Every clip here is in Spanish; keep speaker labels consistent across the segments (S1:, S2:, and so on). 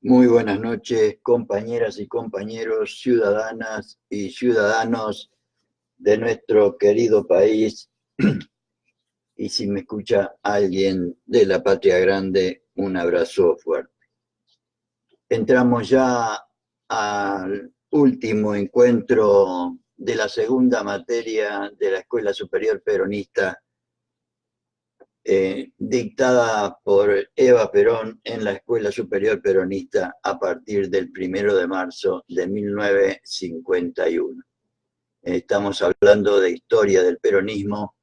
S1: Muy buenas noches, compañeras y compañeros, ciudadanas y ciudadanos de nuestro querido país. Y si me escucha alguien de la Patria Grande, un abrazo fuerte. Entramos ya al último encuentro de la segunda materia de la Escuela Superior Peronista, dictada por Eva Perón en la Escuela Superior Peronista a partir del 1 de marzo de 1951. Estamos hablando de historia del peronismo,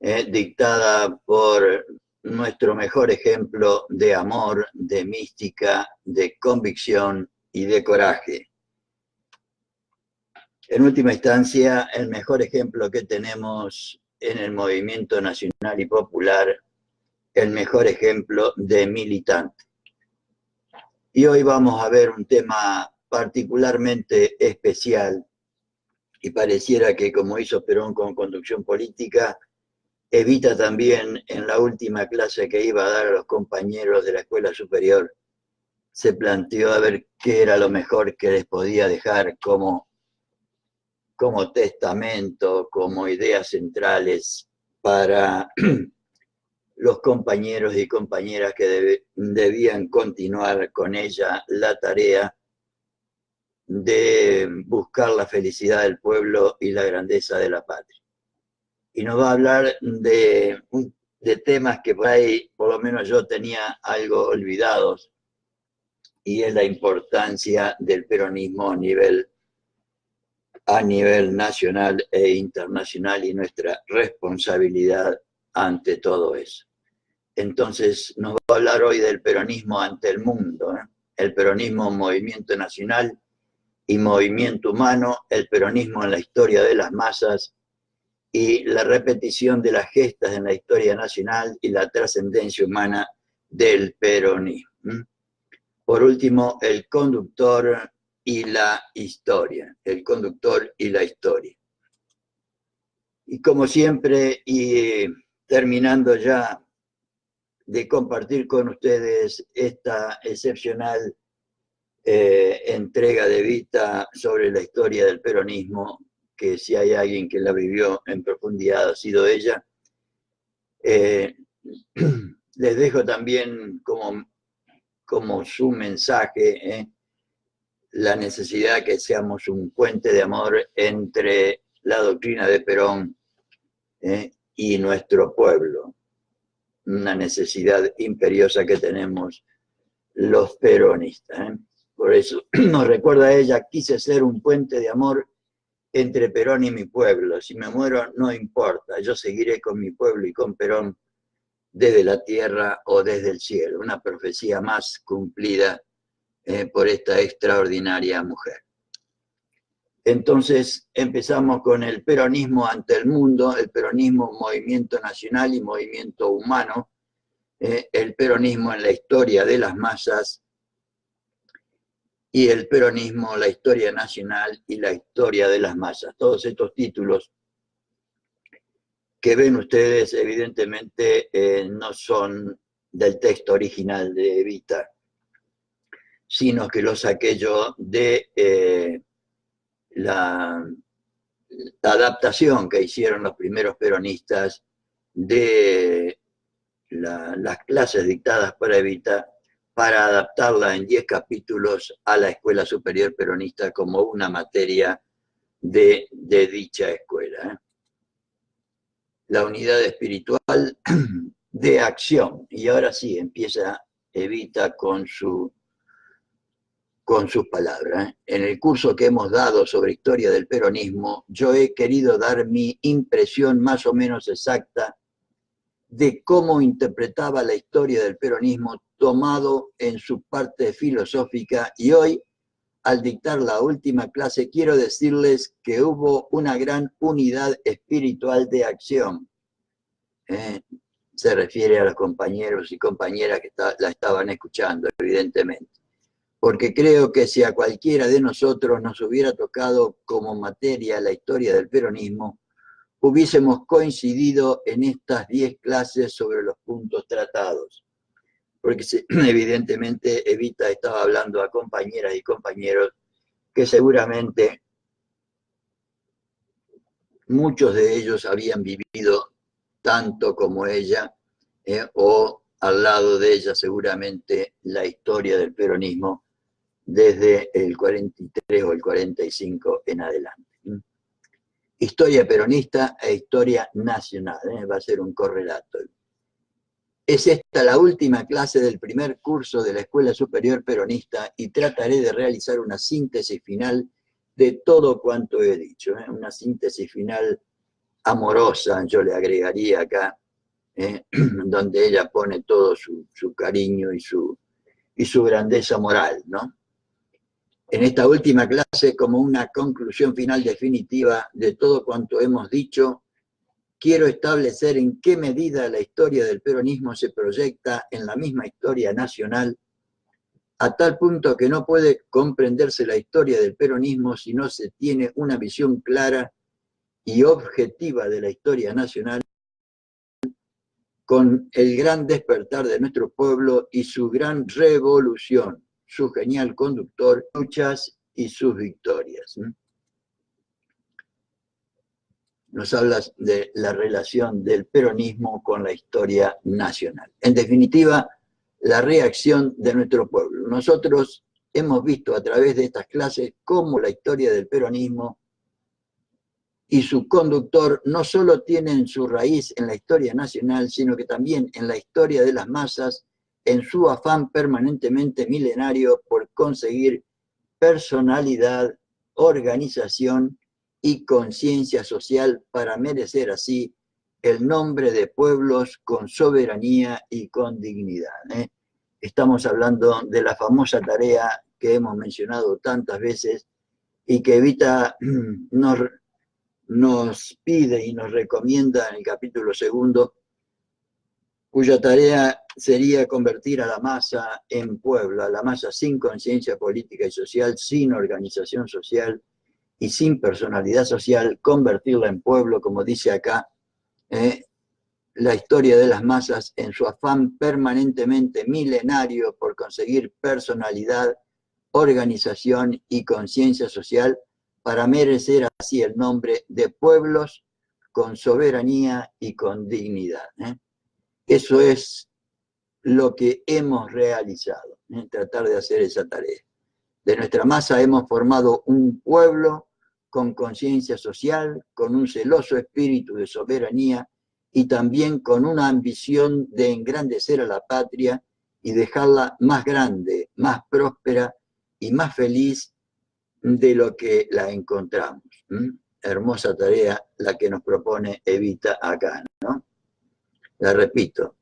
S1: dictada por nuestro mejor ejemplo de amor, de mística, de convicción y de coraje. En última instancia, el mejor ejemplo que tenemos en el movimiento nacional y popular, el mejor ejemplo de militante. Y hoy vamos a ver un tema particularmente especial, y pareciera que, como hizo Perón con Conducción Política, Evita también en la última clase que iba a dar a los compañeros de la escuela superior, se planteó a ver qué era lo mejor que les podía dejar como testamento, como ideas centrales para los compañeros y compañeras que debían continuar con ella la tarea de buscar la felicidad del pueblo y la grandeza de la patria. Y nos va a hablar de temas que por ahí, por lo menos yo tenía algo olvidados, y es la importancia del peronismo a nivel nacional e internacional y nuestra responsabilidad ante todo eso. Entonces nos va a hablar hoy del peronismo ante el mundo, el peronismo movimiento nacional y movimiento humano, el peronismo en la historia de las masas y la repetición de las gestas en la historia nacional y la trascendencia humana del peronismo. Por último, el conductor y la historia, el conductor y la historia. Y como siempre, y terminando ya de compartir con ustedes esta excepcional entrega de Evita sobre la historia del peronismo, que si hay alguien que la vivió en profundidad ha sido ella. Les dejo también como su mensaje la necesidad que seamos un puente de amor entre la doctrina de Perón y nuestro pueblo, una necesidad imperiosa que tenemos los peronistas. Por eso nos recuerda a ella: quise ser un puente de amor entre Perón y mi pueblo. Si me muero, no importa, yo seguiré con mi pueblo y con Perón desde la tierra o desde el cielo. Una profecía más cumplida por esta extraordinaria mujer. Entonces empezamos con el peronismo ante el mundo, el peronismo movimiento nacional y movimiento humano, el peronismo en la historia de las masas y el peronismo, la historia nacional y la historia de las masas. Todos estos títulos que ven ustedes evidentemente no son del texto original de Evita, sino que lo saqué yo de la adaptación que hicieron los primeros peronistas de las clases dictadas por Evita para adaptarla en 10 capítulos a la Escuela Superior Peronista como una materia de dicha escuela. La unidad espiritual de acción. Y ahora sí, empieza Evita con sus palabras. En el curso que hemos dado sobre historia del peronismo, yo he querido dar mi impresión más o menos exacta de cómo interpretaba la historia del peronismo tomado en su parte filosófica, y hoy, al dictar la última clase, quiero decirles que hubo una gran unidad espiritual de acción. Se refiere a los compañeros y compañeras que la estaban escuchando, evidentemente. Porque creo que si a cualquiera de nosotros nos hubiera tocado como materia la historia del peronismo, hubiésemos coincidido en estas 10 clases sobre los puntos tratados. porque evidentemente Evita estaba hablando a compañeras y compañeros que seguramente muchos de ellos habían vivido tanto como ella, o al lado de ella seguramente la historia del peronismo desde el 43 o el 45 en adelante. Historia peronista e historia nacional, va a ser un correlato. Es esta la última clase del primer curso de la Escuela Superior Peronista y trataré de realizar una síntesis final de todo cuanto he dicho, una síntesis final amorosa, yo le agregaría acá, donde ella pone todo su cariño y su grandeza moral, ¿no? En esta última clase, como una conclusión final definitiva de todo cuanto hemos dicho, quiero establecer en qué medida la historia del peronismo se proyecta en la misma historia nacional, a tal punto que no puede comprenderse la historia del peronismo si no se tiene una visión clara y objetiva de la historia nacional, con el gran despertar de nuestro pueblo y su gran revolución, su genial conductor, luchas y sus victorias. Nos hablas de la relación del peronismo con la historia nacional. En definitiva, la reacción de nuestro pueblo. Nosotros hemos visto a través de estas clases cómo la historia del peronismo y su conductor no solo tienen su raíz en la historia nacional, sino que también en la historia de las masas, en su afán permanentemente milenario por conseguir personalidad, organización y conciencia social para merecer así el nombre de pueblos con soberanía y con dignidad. Estamos hablando de la famosa tarea que hemos mencionado tantas veces y que Evita nos pide y nos recomienda en el capítulo 2, cuya tarea sería convertir a la masa en pueblo, a la masa sin conciencia política y social, sin organización social y sin personalidad social, convertirla en pueblo, como dice acá, la historia de las masas en su afán permanentemente milenario por conseguir personalidad, organización y conciencia social para merecer así el nombre de pueblos con soberanía y con dignidad. Eso es lo que hemos realizado, tratar de hacer esa tarea. De nuestra masa hemos formado un pueblo con conciencia social, con un celoso espíritu de soberanía y también con una ambición de engrandecer a la patria y dejarla más grande, más próspera y más feliz de lo que la encontramos. Hermosa tarea la que nos propone Evita acá, ¿no? La repito.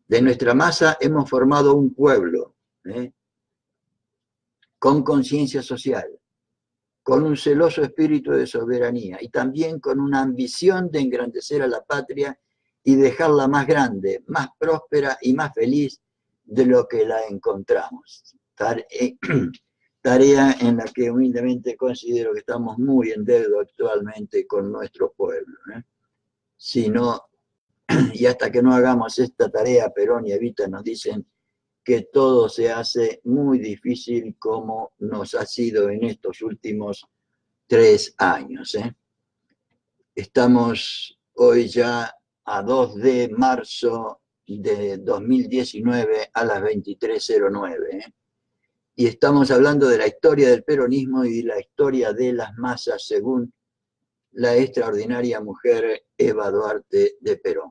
S1: De nuestra masa hemos formado un pueblo con conciencia social, con un celoso espíritu de soberanía y también con una ambición de engrandecer a la patria y dejarla más grande, más próspera y más feliz de lo que la encontramos. Tarea en la que humildemente considero que estamos muy en deuda actualmente con nuestro pueblo. Si no, y hasta que no hagamos esta tarea, Perón y Evita nos dicen que todo se hace muy difícil como nos ha sido en estos últimos 3 años. Estamos hoy ya a 2 de marzo de 2019 a las 23:09. Y estamos hablando de la historia del peronismo y de la historia de las masas según la extraordinaria mujer Eva Duarte de Perón.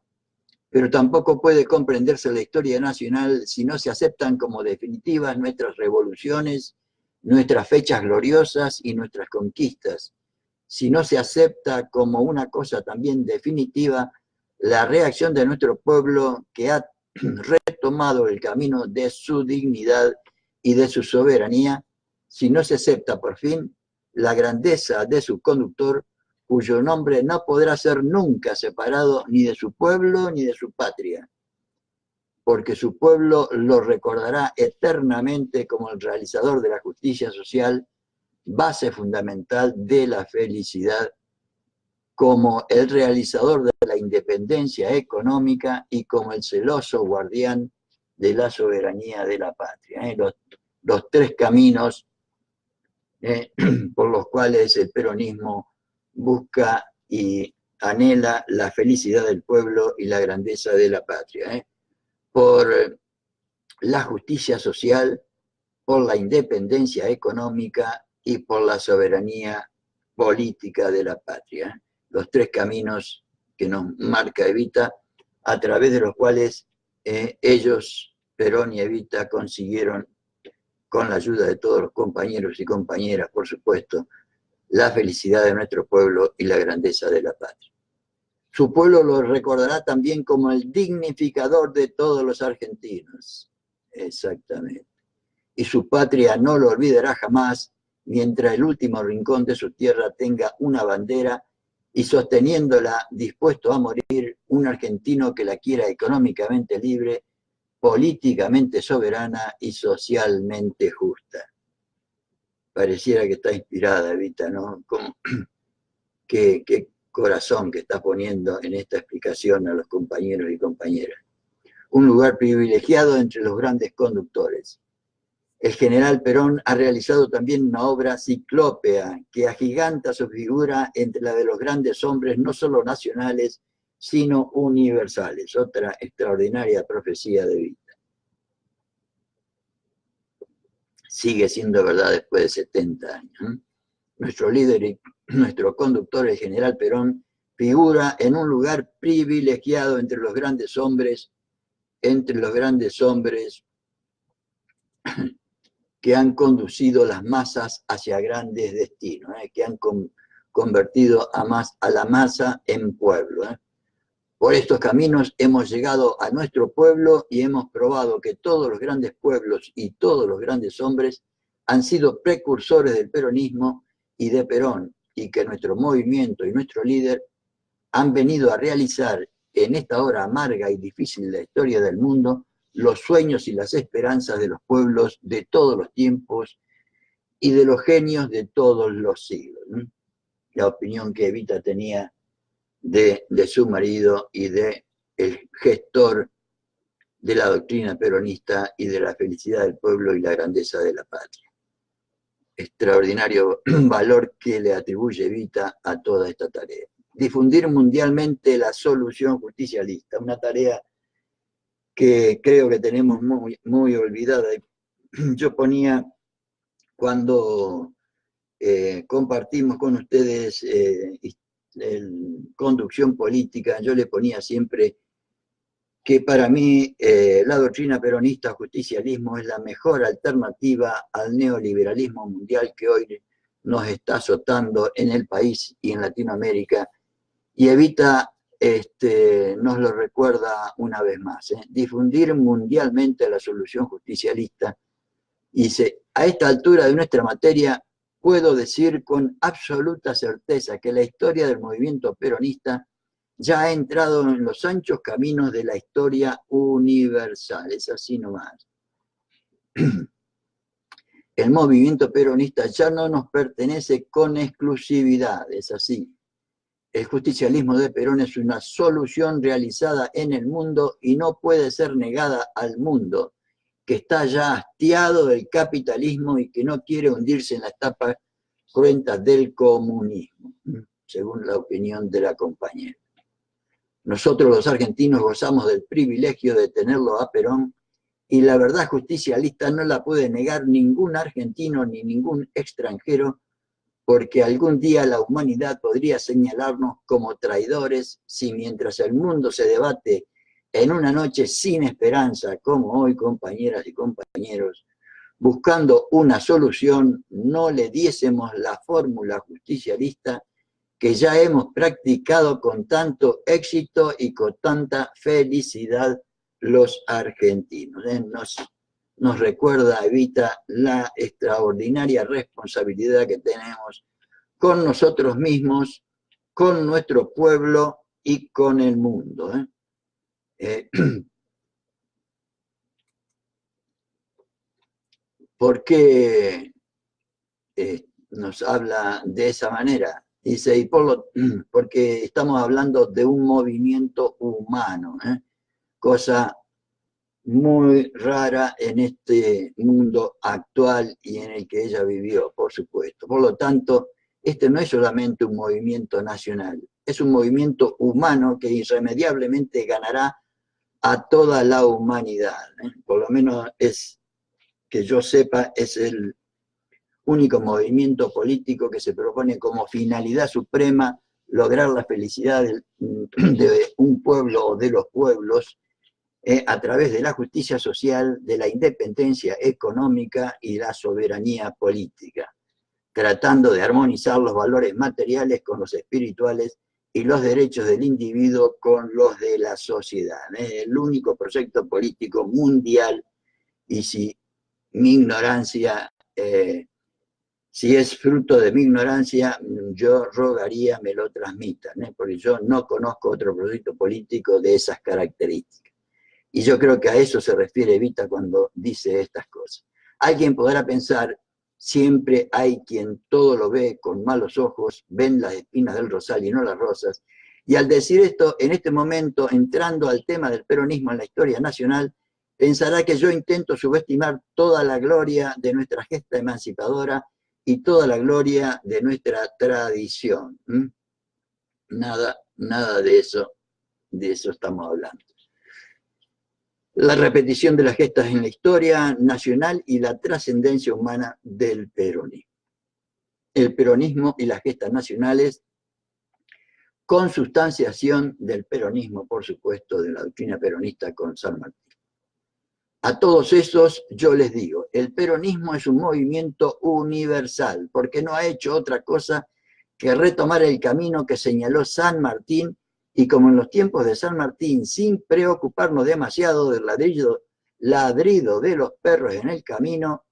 S1: Pero tampoco puede comprenderse la historia nacional si no se aceptan como definitivas nuestras revoluciones, nuestras fechas gloriosas y nuestras conquistas. Si no se acepta como una cosa también definitiva la reacción de nuestro pueblo que ha retomado el camino de su dignidad y de su soberanía, si no se acepta por fin la grandeza de su conductor, cuyo nombre no podrá ser nunca separado ni de su pueblo ni de su patria, porque su pueblo lo recordará eternamente como el realizador de la justicia social, base fundamental de la felicidad, como el realizador de la independencia económica y como el celoso guardián de la soberanía de la patria. Los tres caminos por los cuales el peronismo busca y anhela la felicidad del pueblo y la grandeza de la patria. Por la justicia social, por la independencia económica y por la soberanía política de la patria. Los tres caminos que nos marca Evita, a través de los cuales ellos, Perón y Evita, consiguieron, con la ayuda de todos los compañeros y compañeras, por supuesto, la felicidad de nuestro pueblo y la grandeza de la patria. Su pueblo lo recordará también como el dignificador de todos los argentinos. Exactamente. Y su patria no lo olvidará jamás, mientras el último rincón de su tierra tenga una bandera y sosteniéndola, dispuesto a morir, un argentino que la quiera económicamente libre, políticamente soberana y socialmente justa. Pareciera que está inspirada, Evita, ¿no? Qué corazón que está poniendo en esta explicación a los compañeros y compañeras. Un lugar privilegiado entre los grandes conductores. El general Perón ha realizado también una obra ciclópea que agiganta su figura entre la de los grandes hombres, no solo nacionales, sino universales. Otra extraordinaria profecía de Evita. Sigue siendo verdad después de 70 años. Nuestro líder y nuestro conductor, el general Perón, figura en un lugar privilegiado entre los grandes hombres que han conducido las masas hacia grandes destinos, que han convertido a la masa en pueblo. Por estos caminos hemos llegado a nuestro pueblo y hemos probado que todos los grandes pueblos y todos los grandes hombres han sido precursores del peronismo y de Perón, y que nuestro movimiento y nuestro líder han venido a realizar en esta hora amarga y difícil de la historia del mundo los sueños y las esperanzas de los pueblos de todos los tiempos y de los genios de todos los siglos. La opinión que Evita tenía de su marido y del gestor de la doctrina peronista y de la felicidad del pueblo y la grandeza de la patria. Extraordinario valor que le atribuye Evita a toda esta tarea. Difundir mundialmente la solución justicialista, una tarea que creo que tenemos muy olvidada. Yo ponía, cuando compartimos con ustedes conducción política, yo le ponía siempre que para mí la doctrina peronista justicialismo es la mejor alternativa al neoliberalismo mundial que hoy nos está azotando en el país y en Latinoamérica, y Evita nos lo recuerda una vez más. Difundir mundialmente la solución justicialista. Y a esta altura de nuestra materia puedo decir con absoluta certeza que la historia del movimiento peronista ya ha entrado en los anchos caminos de la historia universal. Es así nomás. El movimiento peronista ya no nos pertenece con exclusividad, es así. El justicialismo de Perón es una solución realizada en el mundo y no puede ser negada al mundo, que está ya hastiado del capitalismo y que no quiere hundirse en las tapas cruentas del comunismo, según la opinión de la compañera. Nosotros los argentinos gozamos del privilegio de tenerlo a Perón, y la verdad justicialista no la puede negar ningún argentino ni ningún extranjero, porque algún día la humanidad podría señalarnos como traidores si mientras el mundo se debate en una noche sin esperanza, como hoy, compañeras y compañeros, buscando una solución, no le diésemos la fórmula justicialista que ya hemos practicado con tanto éxito y con tanta felicidad los argentinos. Nos recuerda, Evita, la extraordinaria responsabilidad que tenemos con nosotros mismos, con nuestro pueblo y con el mundo. ¿Por qué nos habla de esa manera? Dice, porque estamos hablando de un movimiento humano, cosa muy rara en este mundo actual y en el que ella vivió, por supuesto. Por lo tanto, este no es solamente un movimiento nacional, es un movimiento humano que irremediablemente ganará a toda la humanidad. Por lo menos es, que yo sepa, es el único movimiento político que se propone como finalidad suprema lograr la felicidad de un pueblo o de los pueblos a través de la justicia social, de la independencia económica y la soberanía política, tratando de armonizar los valores materiales con los espirituales y los derechos del individuo con los de la sociedad. Es el único proyecto político mundial, y si mi ignorancia, si es fruto de mi ignorancia, yo rogaría me lo transmitan, porque yo no conozco otro proyecto político de esas características. Y yo creo que a eso se refiere Evita cuando dice estas cosas. Alguien podrá pensar, siempre hay quien todo lo ve con malos ojos, ven las espinas del rosal y no las rosas. Y al decir esto, en este momento, entrando al tema del peronismo en la historia nacional, pensará que yo intento subestimar toda la gloria de nuestra gesta emancipadora y toda la gloria de nuestra tradición. Nada de eso estamos hablando. La repetición de las gestas en la historia nacional y la trascendencia humana del peronismo. El peronismo y las gestas nacionales, consustanciación del peronismo, por supuesto, de la doctrina peronista con San Martín. A todos esos yo les digo, el peronismo es un movimiento universal, porque no ha hecho otra cosa que retomar el camino que señaló San Martín. Y como en los tiempos de San Martín, sin preocuparnos demasiado del ladrido de los perros en el camino,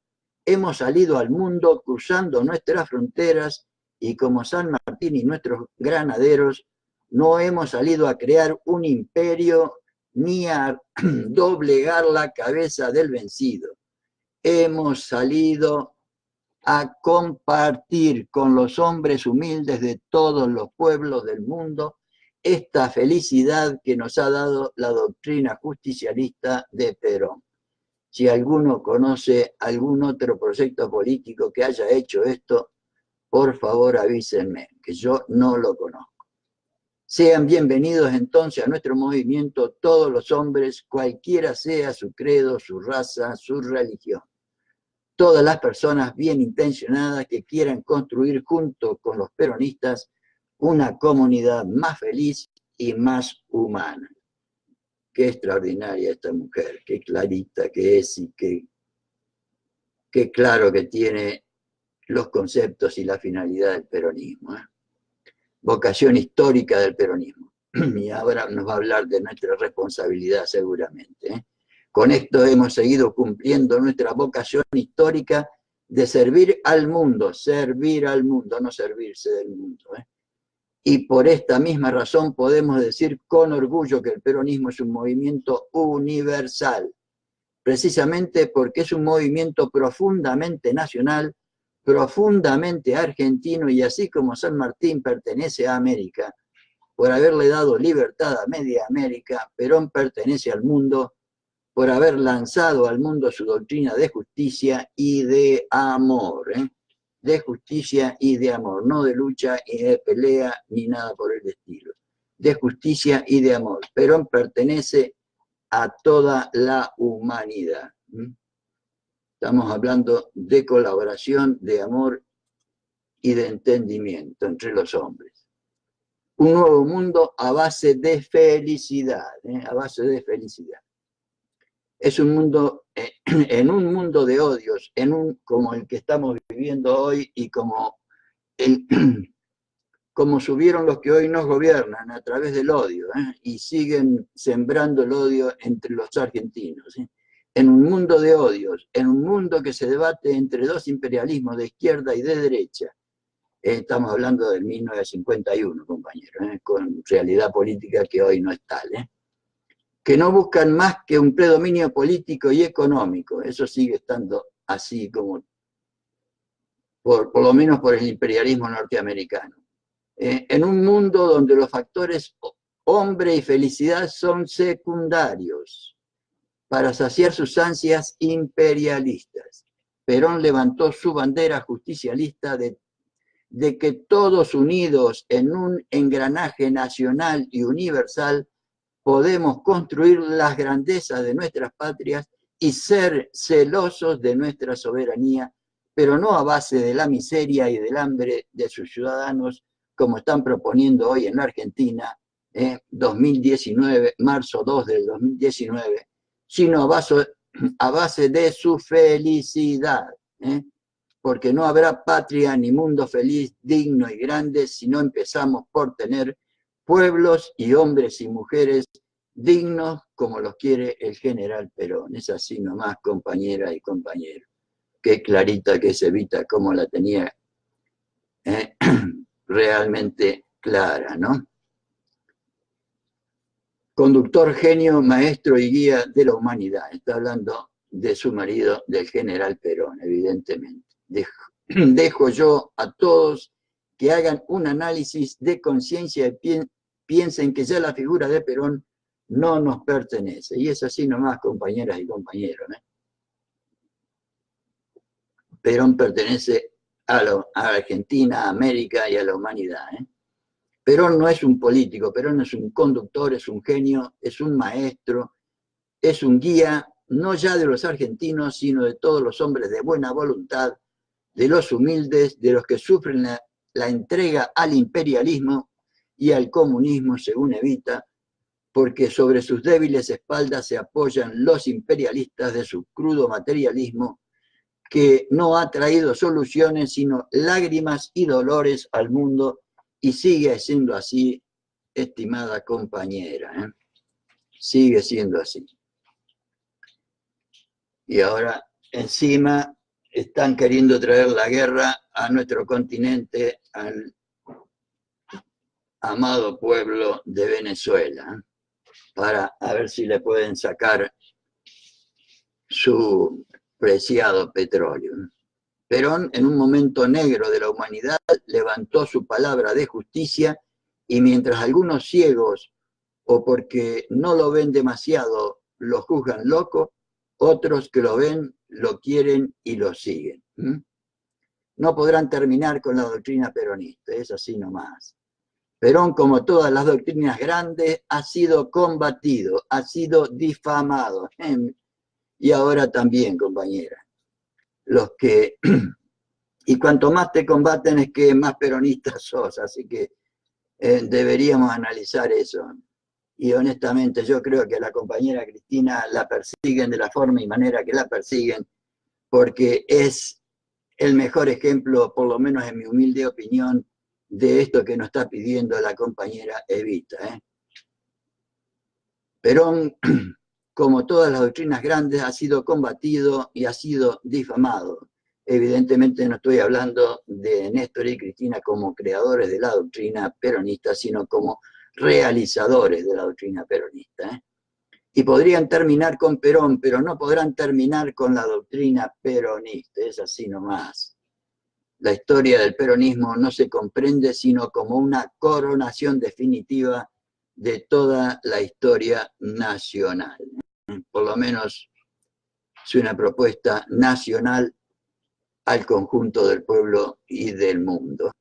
S1: hemos salido al mundo cruzando nuestras fronteras y como San Martín y nuestros granaderos, no hemos salido a crear un imperio ni a doblegar la cabeza del vencido. Hemos salido a compartir con los hombres humildes de todos los pueblos del mundo esta felicidad que nos ha dado la doctrina justicialista de Perón. Si alguno conoce algún otro proyecto político que haya hecho esto, por favor avísenme, que yo no lo conozco. Sean bienvenidos entonces a nuestro movimiento todos los hombres, cualquiera sea su credo, su raza, su religión. Todas las personas bien intencionadas que quieran construir junto con los peronistas una comunidad más feliz y más humana. Qué extraordinaria esta mujer, qué clarita que es y qué claro que tiene los conceptos y la finalidad del peronismo. Vocación histórica del peronismo. Y ahora nos va a hablar de nuestra responsabilidad seguramente. Con esto hemos seguido cumpliendo nuestra vocación histórica de servir al mundo, no servirse del mundo. Y por esta misma razón podemos decir con orgullo que el peronismo es un movimiento universal, precisamente porque es un movimiento profundamente nacional, profundamente argentino, y así como San Martín pertenece a América, por haberle dado libertad a media América, Perón pertenece al mundo, por haber lanzado al mundo su doctrina de justicia y de amor, de justicia y de amor, no de lucha y de pelea ni nada por el estilo, de justicia y de amor. Perón pertenece a toda la humanidad. Estamos hablando de colaboración, de amor y de entendimiento entre los hombres. Un nuevo mundo a base de felicidad, a base de felicidad. Es un mundo, en un mundo de odios, como el que estamos viviendo hoy y como subieron los que hoy nos gobiernan a través del odio, y siguen sembrando el odio entre los argentinos. En un mundo de odios, en un mundo que se debate entre dos imperialismos de izquierda y de derecha. Estamos hablando del 1951, compañeros, con realidad política que hoy no es tal, que no buscan más que un predominio político y económico. Eso sigue estando así como, por lo menos por el imperialismo norteamericano. En un mundo donde los factores hombre y felicidad son secundarios. para saciar sus ansias imperialistas. Perón levantó su bandera justicialista de que todos unidos en un engranaje nacional y universal podemos construir las grandezas de nuestras patrias y ser celosos de nuestra soberanía, pero no a base de la miseria y del hambre de sus ciudadanos, como están proponiendo hoy en la Argentina, 2019, marzo 2 del 2019, sino a base de su felicidad, porque no habrá patria ni mundo feliz, digno y grande si no empezamos por tener pueblos y hombres y mujeres dignos como los quiere el general Perón. Es así nomás, compañera y compañero. Qué clarita que es Evita, cómo la tenía realmente clara, ¿no? Conductor, genio, maestro y guía de la humanidad. Está hablando de su marido, del general Perón, evidentemente. Dejo yo a todos que hagan un análisis de conciencia y piensen que ya la figura de Perón no nos pertenece. Y es así nomás, compañeras y compañeros. Perón pertenece a Argentina, a América y a la humanidad. Perón no es un político, Perón es un conductor, es un genio, es un maestro, es un guía, no ya de los argentinos, sino de todos los hombres de buena voluntad, de los humildes, de los que sufren la entrega al imperialismo y al comunismo, según Evita, porque sobre sus débiles espaldas se apoyan los imperialistas de su crudo materialismo, que no ha traído soluciones, sino lágrimas y dolores al mundo, y sigue siendo así, estimada compañera. Sigue siendo así. Y ahora, encima, están queriendo traer la guerra a nuestro continente, al amado pueblo de Venezuela, para a ver si le pueden sacar su preciado petróleo. Perón, en un momento negro de la humanidad, levantó su palabra de justicia y mientras algunos ciegos, o porque no lo ven demasiado, lo juzgan loco, otros que lo ven, lo quieren y lo siguen. No podrán terminar con la doctrina peronista, es así nomás. Perón, como todas las doctrinas grandes, ha sido combatido, ha sido difamado. Y ahora también, compañera. Los que... Y cuanto más te combaten es que más peronista sos, así que deberíamos analizar eso. Y honestamente yo creo que a la compañera Cristina la persiguen de la forma y manera que la persiguen, porque es el mejor ejemplo, por lo menos en mi humilde opinión, de esto que nos está pidiendo la compañera Evita. Perón, como todas las doctrinas grandes, ha sido combatido y ha sido difamado. Evidentemente no estoy hablando de Néstor y Cristina como creadores de la doctrina peronista, sino como realizadores de la doctrina peronista. Y podrían terminar con Perón, pero no podrán terminar con la doctrina peronista, es así nomás. La historia del peronismo no se comprende sino como una coronación definitiva de toda la historia nacional. Por lo menos es una propuesta nacional al conjunto del pueblo y del mundo.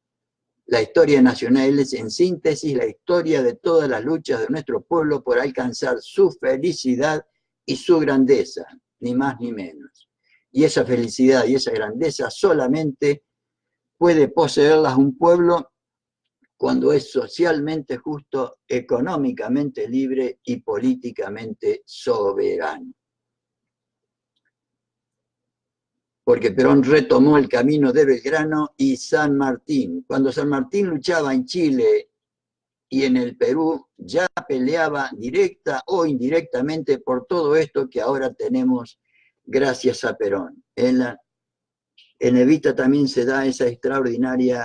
S1: La historia nacional es, en síntesis, la historia de todas las luchas de nuestro pueblo por alcanzar su felicidad y su grandeza, ni más ni menos. Y esa felicidad y esa grandeza solamente puede poseerlas un pueblo cuando es socialmente justo, económicamente libre y políticamente soberano. Porque Perón retomó el camino de Belgrano y San Martín. Cuando San Martín luchaba en Chile y en el Perú, ya peleaba directa o indirectamente por todo esto que ahora tenemos gracias a Perón. En Evita también se da esa extraordinaria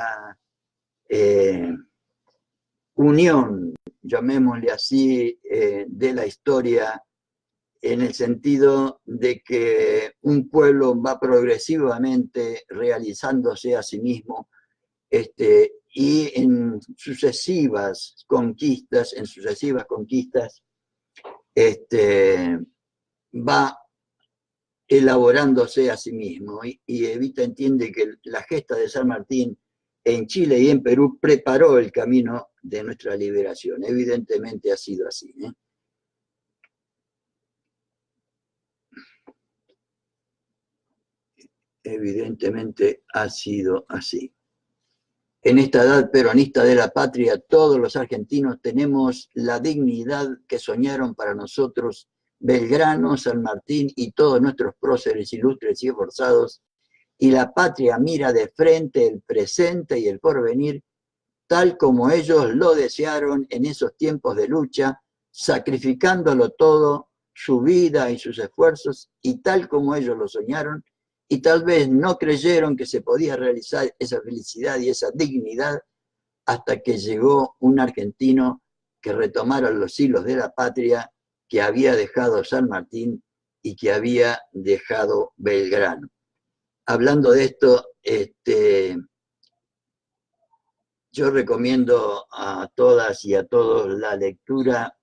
S1: unión, llamémosle así, de la historia, en el sentido de que un pueblo va progresivamente realizándose a sí mismo, y en sucesivas conquistas, va elaborándose a sí mismo, y Evita entiende que la gesta de San Martín en Chile y en Perú preparó el camino de nuestra liberación. Evidentemente ha sido así, ¿eh? Evidentemente ha sido así. En esta edad peronista de la patria, todos los argentinos tenemos la dignidad que soñaron para nosotros Belgrano, San Martín y todos nuestros próceres ilustres y esforzados, y la patria mira de frente el presente y el porvenir, tal como ellos lo desearon en esos tiempos de lucha, sacrificándolo todo, su vida y sus esfuerzos, y tal como ellos lo soñaron, y tal vez no creyeron que se podía realizar esa felicidad y esa dignidad hasta que llegó un argentino que retomara los hilos de la patria que había dejado San Martín y que había dejado Belgrano. Hablando de esto, yo recomiendo a todas y a todos la lectura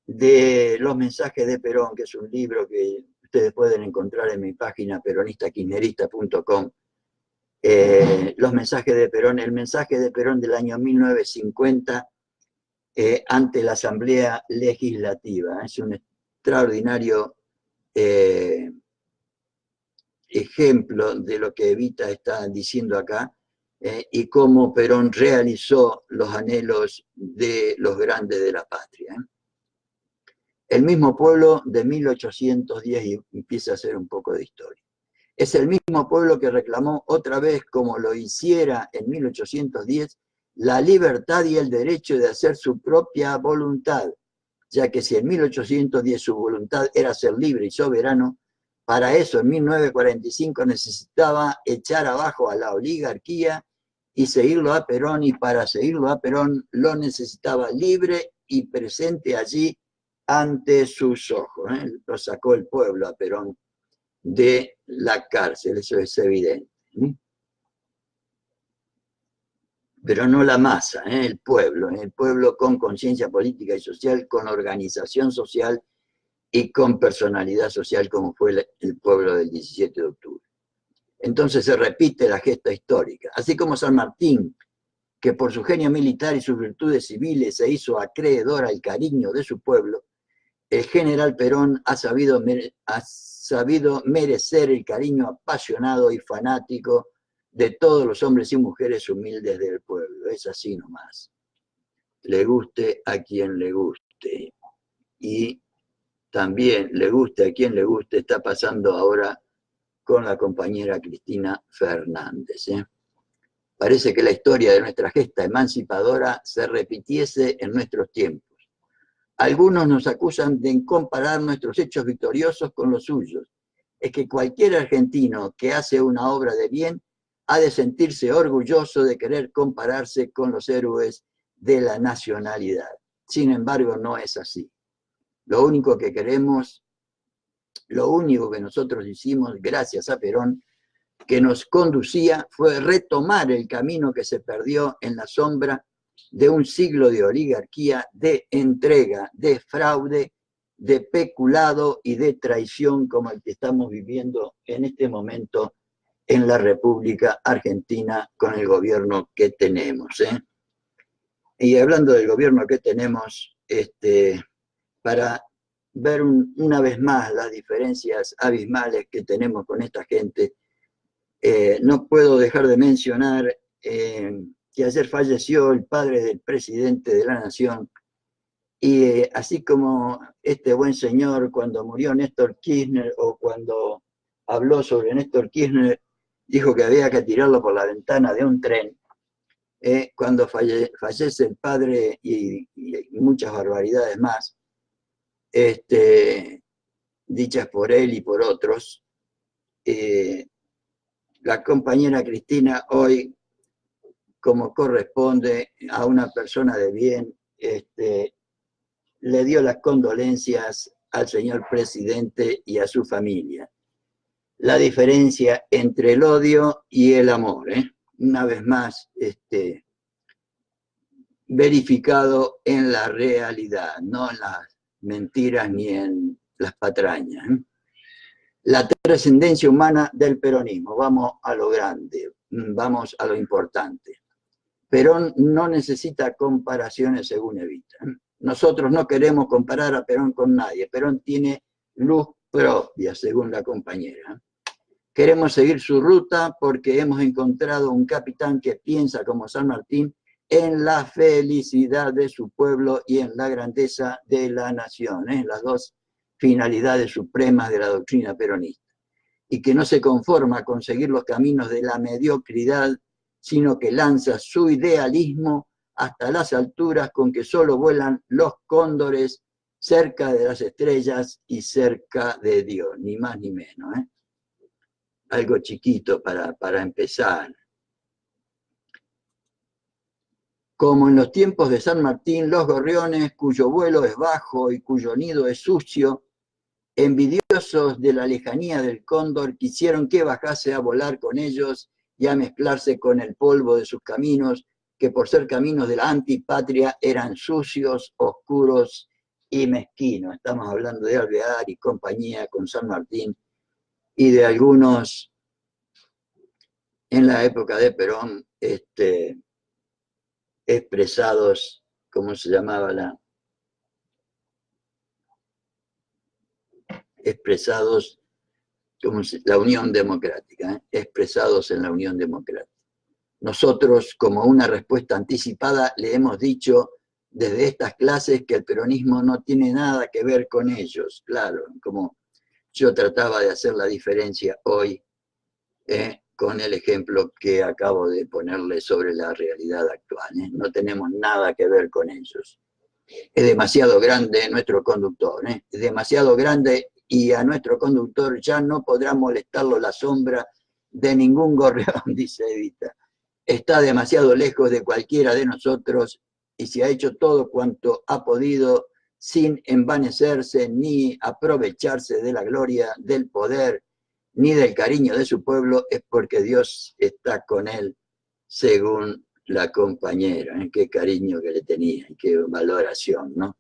S1: de Los mensajes de Perón, que es un libro que ustedes pueden encontrar en mi página peronistakirchnerista.com. Los mensajes de Perón, el mensaje de Perón del año 1950 ante la Asamblea Legislativa. Es un extraordinario ejemplo de lo que Evita está diciendo acá, y cómo Perón realizó los anhelos de los grandes de la patria. El mismo pueblo de 1810, y empieza a hacer un poco de historia. Es el mismo pueblo que reclamó otra vez, como lo hiciera en 1810, la libertad y el derecho de hacer su propia voluntad, ya que si en 1810 su voluntad era ser libre y soberano, para eso en 1945 necesitaba echar abajo a la oligarquía y seguirlo a Perón, y para seguirlo a Perón lo necesitaba libre y presente allí ante sus ojos. Lo sacó el pueblo a Perón de la cárcel, eso es evidente. Pero no la masa, el pueblo con conciencia política y social, con organización social y con personalidad social, como fue el pueblo del 17 de octubre. Entonces se repite la gesta histórica, así como San Martín, que por su genio militar y sus virtudes civiles se hizo acreedor al cariño de su pueblo. El general Perón ha sabido merecer el cariño apasionado y fanático de todos los hombres y mujeres humildes del pueblo. Es así nomás. Le guste a quien le guste. Y también le guste a quien le guste, está pasando ahora con la compañera Cristina Fernández. Parece que la historia de nuestra gesta emancipadora se repitiese en nuestros tiempos. Algunos nos acusan de comparar nuestros hechos victoriosos con los suyos. Es que cualquier argentino que hace una obra de bien ha de sentirse orgulloso de querer compararse con los héroes de la nacionalidad. Sin embargo, no es así. Lo único que queremos, lo único que nosotros hicimos, gracias a Perón, que nos conducía, fue retomar el camino que se perdió en la sombra de un siglo de oligarquía, de entrega, de fraude, de peculado y de traición como el que estamos viviendo en este momento en la República Argentina con el gobierno que tenemos. Y hablando del gobierno que tenemos, para ver una vez más las diferencias abismales que tenemos con esta gente, no puedo dejar de mencionar que ayer falleció el padre del presidente de la Nación, y así como este buen señor, cuando murió Néstor Kirchner, o cuando habló sobre Néstor Kirchner, dijo que había que tirarlo por la ventana de un tren, cuando fallece el padre y muchas barbaridades más, dichas por él y por otros, la compañera Cristina hoy, como corresponde a una persona de bien, le dio las condolencias al señor presidente y a su familia. La diferencia entre el odio y el amor, una vez más, verificado en la realidad, no en las mentiras ni en las patrañas. La trascendencia humana del peronismo. Vamos a lo grande, vamos a lo importante. Perón no necesita comparaciones según Evita. Nosotros no queremos comparar a Perón con nadie. Perón tiene luz propia, según la compañera. Queremos seguir su ruta porque hemos encontrado un capitán que piensa como San Martín en la felicidad de su pueblo y en la grandeza de la nación, las dos finalidades supremas de la doctrina peronista, y que no se conforma con seguir los caminos de la mediocridad, sino que lanza su idealismo hasta las alturas con que solo vuelan los cóndores cerca de las estrellas y cerca de Dios, ni más ni menos. Algo chiquito para empezar. Como en los tiempos de San Martín, los gorriones, cuyo vuelo es bajo y cuyo nido es sucio, envidiosos de la lejanía del cóndor, quisieron que bajase a volar con ellos y a mezclarse con el polvo de sus caminos, que por ser caminos de la antipatria eran sucios, oscuros y mezquinos. Estamos hablando de Alvear y compañía con San Martín y de algunos en la época de Perón, expresados, ¿cómo se llamaba expresados como la Unión Democrática, expresados en la Unión Democrática. Nosotros, como una respuesta anticipada, le hemos dicho desde estas clases que el peronismo no tiene nada que ver con ellos. Claro, como yo trataba de hacer la diferencia hoy con el ejemplo que acabo de ponerle sobre la realidad actual. No tenemos nada que ver con ellos. Es demasiado grande nuestro conductor, es demasiado grande y a nuestro conductor ya no podrá molestarlo la sombra de ningún gorrión, dice Evita. Está demasiado lejos de cualquiera de nosotros y se ha hecho todo cuanto ha podido sin envanecerse ni aprovecharse de la gloria, del poder, ni del cariño de su pueblo, es porque Dios está con él, según la compañera. Qué cariño que le tenía, qué valoración, ¿no?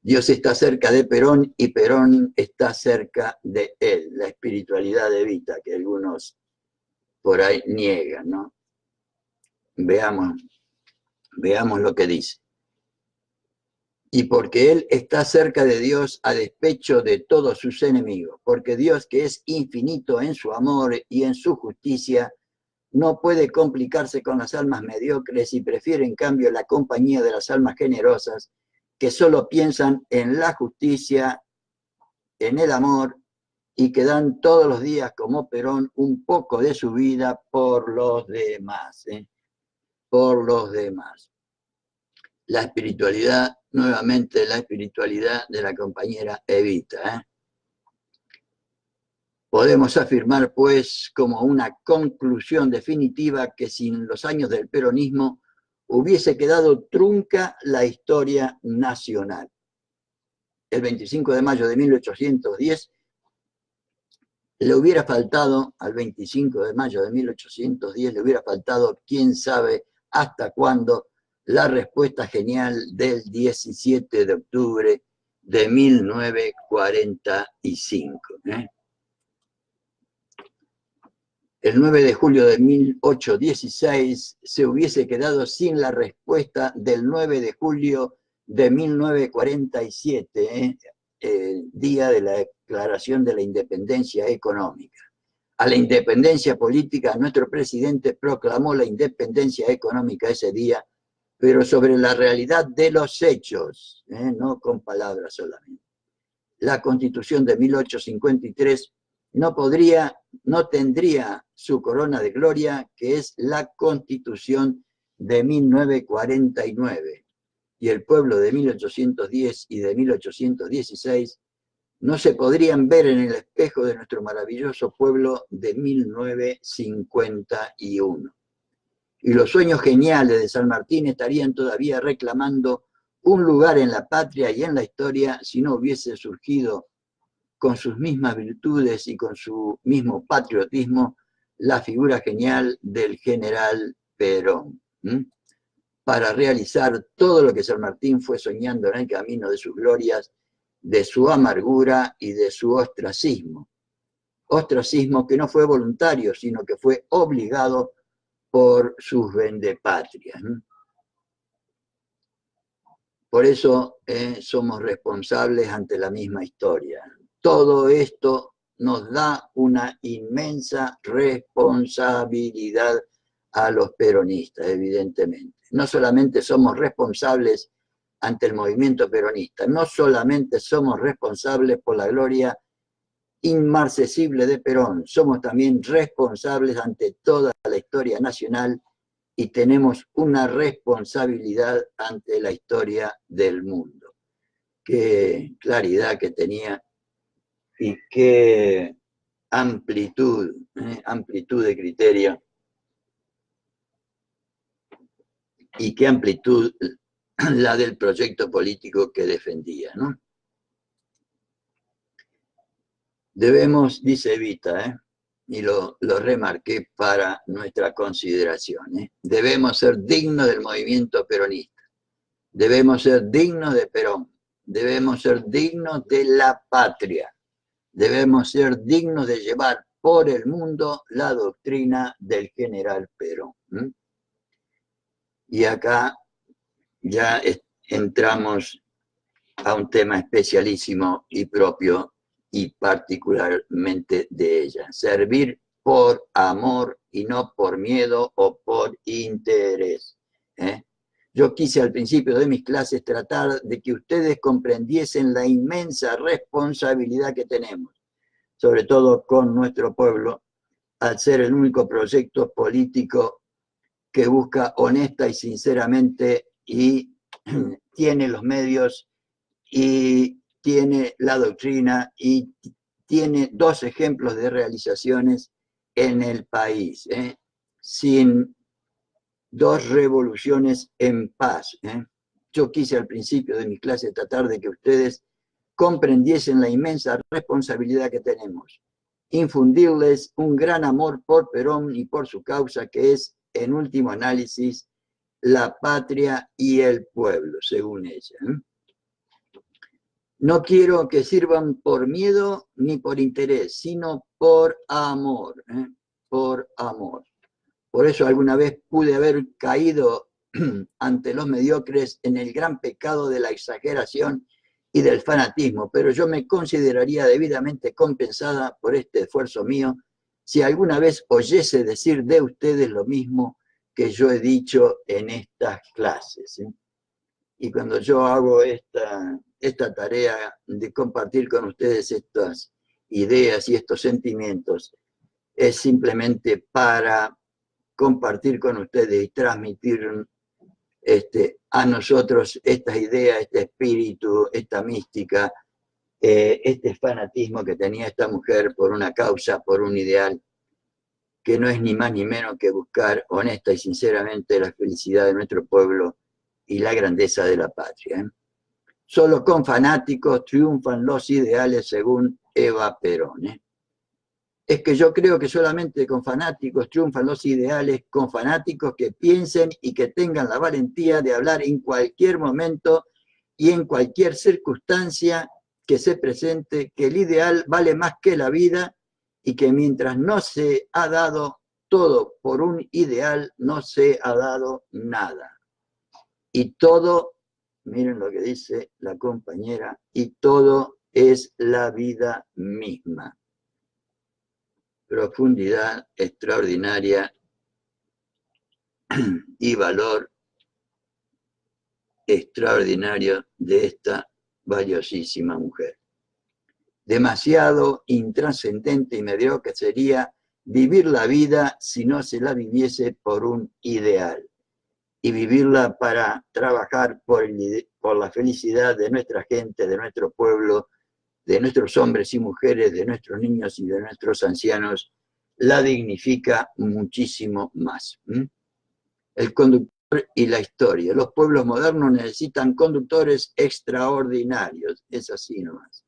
S1: Dios está cerca de Perón y Perón está cerca de él, la espiritualidad de Evita, que algunos por ahí niegan, ¿no? Veamos lo que dice. Y porque él está cerca de Dios a despecho de todos sus enemigos, porque Dios, que es infinito en su amor y en su justicia, no puede complicarse con las almas mediocres y prefiere en cambio la compañía de las almas generosas, que solo piensan en la justicia, en el amor, y que dan todos los días, como Perón, un poco de su vida por los demás, por los demás. La espiritualidad, nuevamente la espiritualidad de la compañera Evita. Podemos afirmar, pues, como una conclusión definitiva que sin los años del peronismo hubiese quedado trunca la historia nacional. El 25 de mayo de 1810 le hubiera faltado, al 25 de mayo de 1810 le hubiera faltado, quién sabe hasta cuándo, la respuesta genial del 17 de octubre de 1945. El 9 de julio de 1816 se hubiese quedado sin la respuesta del 9 de julio de 1947, el día de la declaración de la independencia económica. A la independencia política, nuestro presidente proclamó la independencia económica ese día, pero sobre la realidad de los hechos, no con palabras solamente. La Constitución de 1853 no tendría su corona de gloria, que es la Constitución de 1949, y el pueblo de 1810 y de 1816 no se podrían ver en el espejo de nuestro maravilloso pueblo de 1951. Y los sueños geniales de San Martín estarían todavía reclamando un lugar en la patria y en la historia si no hubiese surgido con sus mismas virtudes y con su mismo patriotismo la figura genial del general Perón, para realizar todo lo que San Martín fue soñando en el camino de sus glorias, de su amargura y de su ostracismo. Ostracismo que no fue voluntario, sino que fue obligado por sus vendepatrias. Por eso somos responsables ante la misma historia. Todo esto nos da una inmensa responsabilidad a los peronistas, evidentemente. No solamente somos responsables ante el movimiento peronista, no solamente somos responsables por la gloria inmarcesible de Perón, somos también responsables ante toda la historia nacional y tenemos una responsabilidad ante la historia del mundo. Qué claridad que tenía y qué amplitud de criterio y qué amplitud la del proyecto político que defendía, ¿no? Debemos, dice Evita, y lo remarqué para nuestra consideración, debemos ser dignos del movimiento peronista, debemos ser dignos de Perón, debemos ser dignos de la patria, debemos ser dignos de llevar por el mundo la doctrina del general Perón. Y acá ya entramos a un tema especialísimo y propio y particularmente de ella. Servir por amor y no por miedo o por interés. Yo quise al principio de mis clases tratar de que ustedes comprendiesen la inmensa responsabilidad que tenemos, sobre todo con nuestro pueblo, al ser el único proyecto político que busca honesta y sinceramente y tiene los medios y tiene la doctrina y tiene dos ejemplos de realizaciones en el país, sin dos revoluciones en paz. Yo quise al principio de mis clases tratar de que ustedes comprendiesen la inmensa responsabilidad que tenemos, infundirles un gran amor por Perón y por su causa, que es, en último análisis, la patria y el pueblo, según ella. No quiero que sirvan por miedo ni por interés, sino por amor, por amor. Por eso alguna vez pude haber caído ante los mediocres en el gran pecado de la exageración y del fanatismo, pero yo me consideraría debidamente compensada por este esfuerzo mío si alguna vez oyese decir de ustedes lo mismo que yo he dicho en estas clases. Y cuando yo hago esta tarea de compartir con ustedes estas ideas y estos sentimientos, es simplemente para compartir con ustedes y transmitir a nosotros estas ideas, este espíritu, esta mística, este fanatismo que tenía esta mujer por una causa, por un ideal, que no es ni más ni menos que buscar honesta y sinceramente la felicidad de nuestro pueblo y la grandeza de la patria. Solo con fanáticos triunfan los ideales, según Eva Perón. Es que yo creo que solamente con fanáticos triunfan los ideales, con fanáticos que piensen y que tengan la valentía de hablar en cualquier momento y en cualquier circunstancia que se presente, que el ideal vale más que la vida y que mientras no se ha dado todo por un ideal, no se ha dado nada. Y todo, miren lo que dice la compañera, y todo es la vida misma. Profundidad extraordinaria y valor extraordinario de esta valiosísima mujer. Demasiado intrascendente y mediocre sería vivir la vida si no se la viviese por un ideal, y vivirla para trabajar por la felicidad de nuestra gente, de nuestro pueblo, de nuestros hombres y mujeres, de nuestros niños y de nuestros ancianos, la dignifica muchísimo más. El conductor y la historia. Los pueblos modernos necesitan conductores extraordinarios, es así nomás.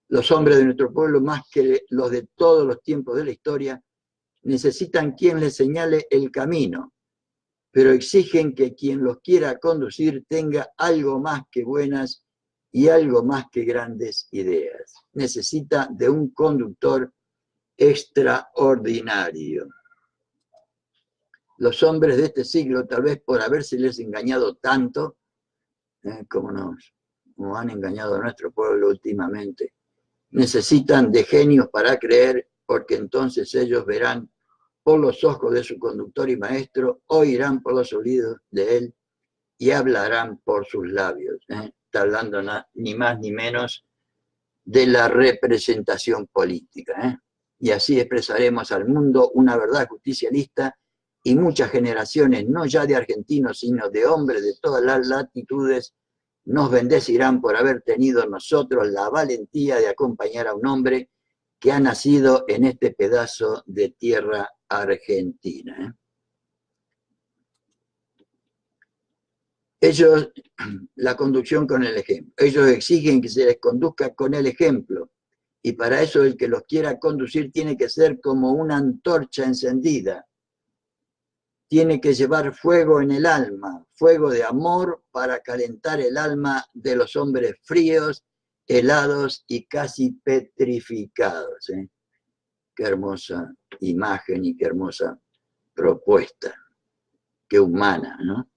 S1: Los hombres de nuestro pueblo, más que los de todos los tiempos de la historia, necesitan quien les señale el camino, pero exigen que quien los quiera conducir tenga algo más que buenas y algo más que grandes ideas. Necesita de un conductor extraordinario. Los hombres de este siglo, tal vez por habérseles engañado tanto, como han engañado a nuestro pueblo últimamente, necesitan de genios para creer, porque entonces ellos verán por los ojos de su conductor y maestro, oirán por los oídos de él y hablarán por sus labios. Está hablando ni más ni menos de la representación política. Y así expresaremos al mundo una verdad justicialista, y muchas generaciones, no ya de argentinos, sino de hombres de todas las latitudes, nos bendecirán por haber tenido nosotros la valentía de acompañar a un hombre que ha nacido en este pedazo de tierra argentina. Ellos, la conducción con el ejemplo, ellos exigen que se les conduzca con el ejemplo, y para eso el que los quiera conducir tiene que ser como una antorcha encendida, tiene que llevar fuego en el alma, fuego de amor para calentar el alma de los hombres fríos, helados y casi petrificados. Qué hermosa imagen y qué hermosa propuesta, qué humana, ¿no?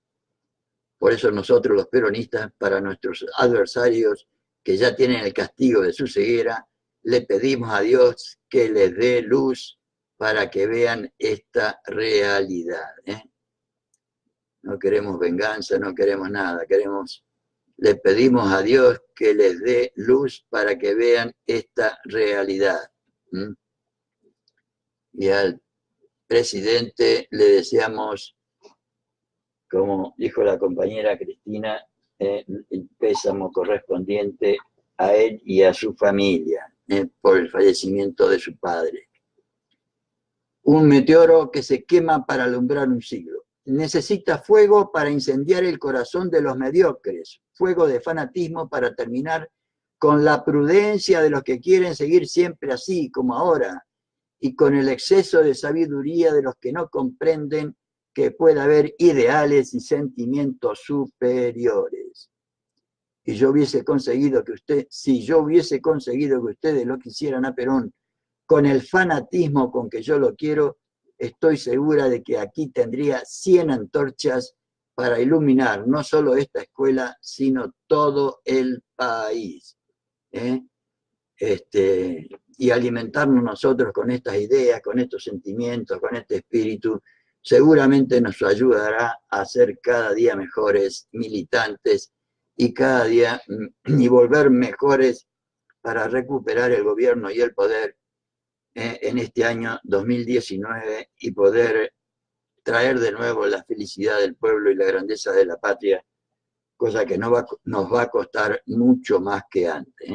S1: Por eso nosotros los peronistas, para nuestros adversarios que ya tienen el castigo de su ceguera, le pedimos a Dios que les dé luz para que vean esta realidad. No queremos venganza, no queremos nada, le pedimos a Dios que les dé luz para que vean esta realidad. Y al presidente le deseamos, como dijo la compañera Cristina, el pésamo correspondiente a él y a su familia por el fallecimiento de su padre. Un meteoro que se quema para alumbrar un siglo. Necesita fuego para incendiar el corazón de los mediocres, fuego de fanatismo para terminar con la prudencia de los que quieren seguir siempre así como ahora, y con el exceso de sabiduría de los que no comprenden que puede haber ideales y sentimientos superiores. Y yo hubiese conseguido que si yo hubiese conseguido que ustedes lo quisieran a Perón con el fanatismo con que yo lo quiero, estoy segura de que aquí tendría 100 antorchas para iluminar no solo esta escuela, sino todo el país. Y alimentarnos nosotros con estas ideas, con estos sentimientos, con este espíritu, seguramente nos ayudará a ser cada día mejores militantes y cada día y volver mejores para recuperar el gobierno y el poder en este año 2019 y poder traer de nuevo la felicidad del pueblo y la grandeza de la patria, cosa que nos va a costar mucho más que antes,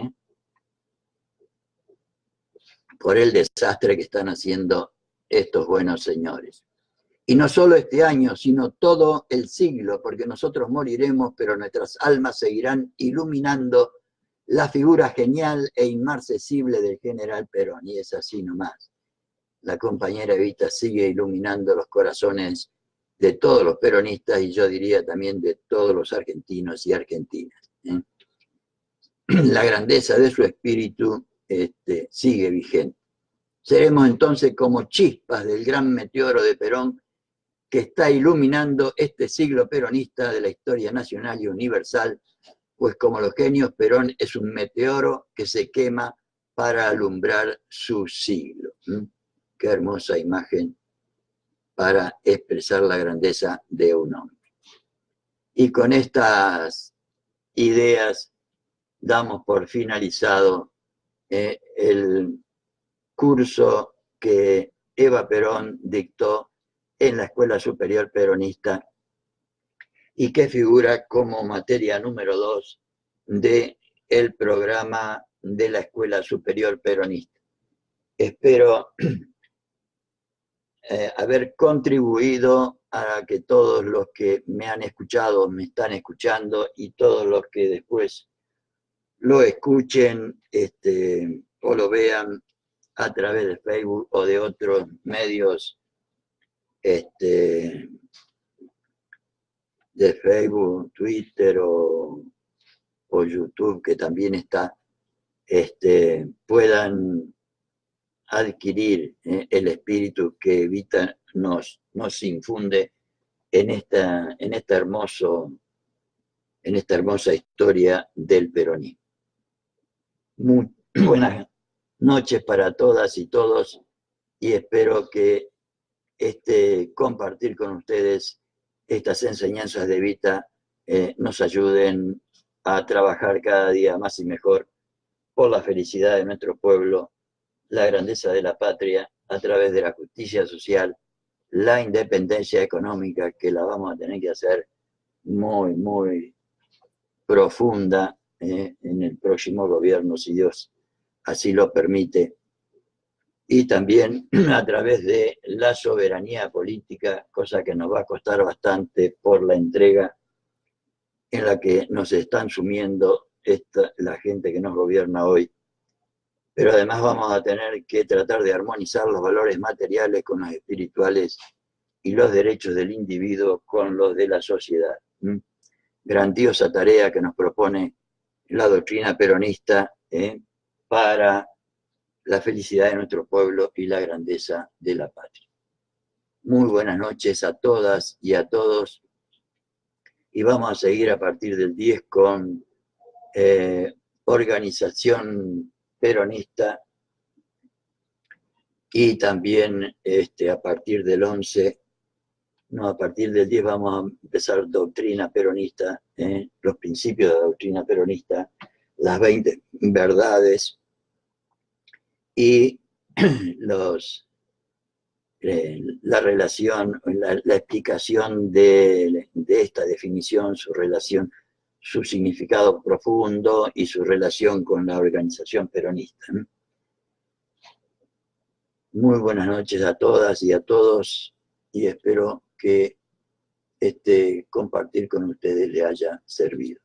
S1: por el desastre que están haciendo estos buenos señores. Y no solo este año, sino todo el siglo, porque nosotros moriremos, pero nuestras almas seguirán iluminando la figura genial e inmarcesible del general Perón, y es así nomás. La compañera Evita sigue iluminando los corazones de todos los peronistas, y yo diría también de todos los argentinos y argentinas. La grandeza de su espíritu sigue vigente. Seremos entonces como chispas del gran meteoro de Perón que está iluminando este siglo peronista de la historia nacional y universal, pues como los genios, Perón es un meteoro que se quema para alumbrar su siglo. Qué hermosa imagen para expresar la grandeza de un hombre. Y con estas ideas damos por finalizado el curso que Eva Perón dictó en la Escuela Superior Peronista y que figura como materia número 2 del programa de la Escuela Superior Peronista. Espero haber contribuido a que todos los que me han escuchado, me están escuchando, y todos los que después lo escuchen o lo vean a través de Facebook o de otros medios de Facebook, Twitter o o YouTube, que también está, puedan adquirir el espíritu que Evita nos infunde en esta hermosa historia del peronismo. Muy buenas noches para todas y todos, y espero que compartir con ustedes estas enseñanzas de Evita nos ayuden a trabajar cada día más y mejor por la felicidad de nuestro pueblo, la grandeza de la patria a través de la justicia social, la independencia económica, que la vamos a tener que hacer muy, muy profunda en el próximo gobierno, si Dios así lo permite, y también a través de la soberanía política, cosa que nos va a costar bastante por la entrega en la que nos están sumiendo la gente que nos gobierna hoy. Pero además vamos a tener que tratar de armonizar los valores materiales con los espirituales y los derechos del individuo con los de la sociedad. Grandiosa tarea que nos propone la doctrina peronista para la felicidad de nuestro pueblo y la grandeza de la patria. Muy buenas noches a todas y a todos, y vamos a seguir a partir del 10 con organización peronista, y también a partir del 11, no, a partir del 10 vamos a empezar doctrina peronista, los principios de la doctrina peronista, las 20 verdades y la relación, la explicación de esta definición, su relación, su significado profundo y su relación con la organización peronista. Muy buenas noches a todas y a todos, y espero que compartir con ustedes le haya servido.